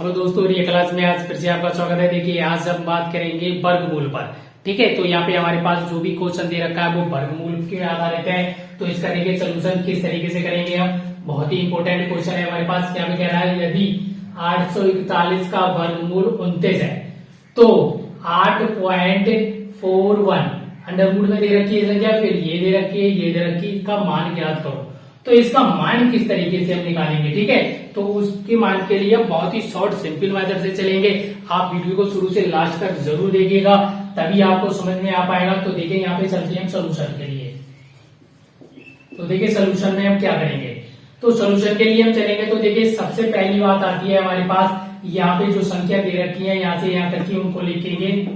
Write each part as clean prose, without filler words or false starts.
Hello दोस्तों, ये class में आज फिर से आपका स्वागत है। देखिए, आज हम बात करेंगे वर्गमूल पर। ठीक है, तो यहाँ पे हमारे पास जो भी क्वेश्चन दे रखा है वो वर्गमूल के आधारित है। तो इसका देखिए सोल्यूशन किस तरीके से करेंगे हम। बहुत ही इंपॉर्टेंट क्वेश्चन है हमारे पास। क्या कह रहा है, यदि 841 का वर्गमूल 29 है तो 8.41 अंडरवुड में दे रखी है संख्या, फिर ये दे रखी है, ये दे रखी है, इसका मान ज्ञात करो। तो इसका मान किस तरीके से हम निकालेंगे, ठीक है। तो उसके मान के लिए बहुत ही शॉर्ट सिंपल मेथड से चलेंगे। आप वीडियो को शुरू से लास्ट तक जरूर देखिएगा, तभी आपको समझ में आ पाएगा। तो देखिए यहाँ पे चलते हैं हम सोल्यूशन के लिए। तो देखिए सोल्यूशन में हम क्या करेंगे, तो सोल्यूशन के लिए हम चलेंगे। तो देखिए सबसे पहली बात आती है हमारे पास, यहाँ पे जो संख्या दे रखी है यहाँ से यहाँ तक की उनको लिखेंगे।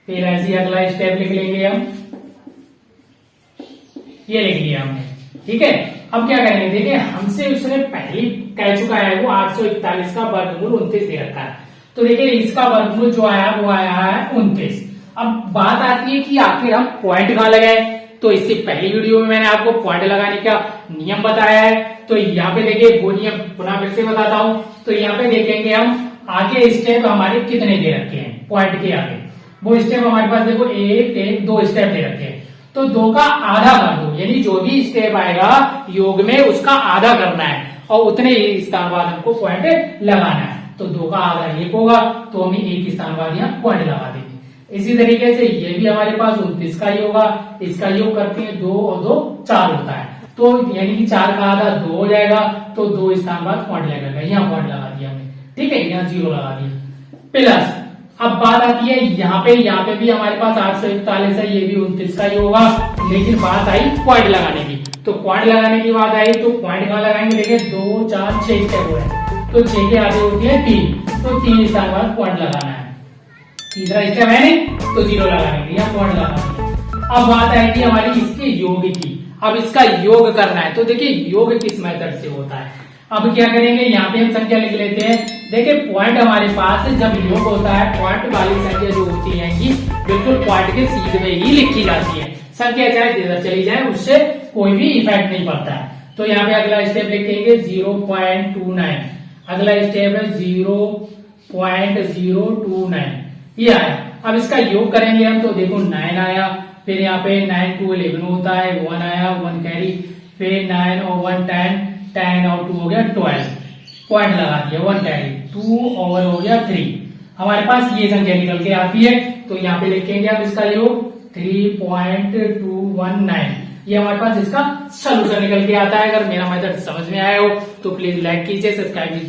फिर ऐसे अगला स्टेप लिख लेंगे हम, ये लिख लिया हमने। ठीक है, अब क्या करेंगे, देखिए हमसे उसने पहले कह चुका है वो 841 का वर्गमूल 29 दे रखा है। तो देखिए इसका वर्गमूल जो आया वो आया है 29। अब बात आती है कि आखिर हम पॉइंट कहां लगाए। तो इससे पहली वीडियो में मैंने आपको पॉइंट लगाने का नियम बताया है। तो यहाँ पे देखिए वो नियम पुनः फिर से बताता हूं। तो यहाँ पे देखेंगे हम आगे स्टेप हमारे कितने दे रखे हैं पॉइंट के आगे। वो स्टेप हमारे पास देखो एक दो स्टेप दे रखे हैं। तो 2 का आधा कर दो, यानी जो भी स्टेप आएगा योग में उसका आधा करना है और उतने ही स्थान बाद हमको पॉइंट लगाना है। तो 2 का आधा 1 होगा, तो हम 1 स्थान बाद यहाँ पॉइंट लगा देंगे। इसी तरीके से ये भी हमारे पास 29 का ही होगा। इसका योग करते हैं 2 और 2 4 होता है। तो यानी कि 4 का आधा 2 हो जाएगा, तो 2 स्थान बाद पॉइंट लगेगा। यहाँ पॉइंट लगा दिया हमने, ठीक है, यहाँ 0 लगा दिया। प्लस अब बात आती है यहाँ पे भी हमारे पास 841 है, ये भी 29 का ही होगा। लेकिन बात आई पॉइंट लगाने की। तो पॉइंट लगाने की बात आई तो पॉइंट कहाँ लगाएंगे, देखिए 2 4 6 स्टेप हो है। तो 6 के आगे होती है 3, तो 3 स्थान बाद पॉइंट लगाना है। तीसरा स्टेप है नहीं, तो 0 लगाएंगे, यहाँ पॉइंट लगाएंगे। अब बात आएगी हमारी इसके योग की। अब इसका योग करना है। तो देखिए योग किस मेथड से होता है। अब क्या करेंगे, यहाँ पे हम संख्या लिख लेते हैं। देखिए पॉइंट हमारे पास जब योग होता है, पॉइंट वाली संख्या जो होती है कि बिल्कुल पॉइंट के सीध में ही लिखी जाती है। संख्या चाहे जिधर चली जाए उससे कोई भी इफेक्ट नहीं पड़ता है। तो यहाँ पे अगला स्टेप लिखेंगे 0.29। अगला स्टेप है 0.029, ये आया। अब इसका योग करेंगे हम, तो देखो 9 आया, फिर यहाँ पे 9 to 11 होता है, 1 आया, 1 कैरी, फिर 9 और 1 10, 10 और 2 हो गया 12, पॉइंट लगा दिया, 1 कैरी, 2 और हो गया 3। हमारे पास ये संख्या निकल के आती है। तो यहाँ पे लिखेंगे अब इसका योग 3.219। ये हमारे पास इसका सोल्यूशन निकल के आता है। अगर मेरा मेथड समझ में आया हो तो प्लीज लाइक कीजिए, सब्सक्राइब कीजिए।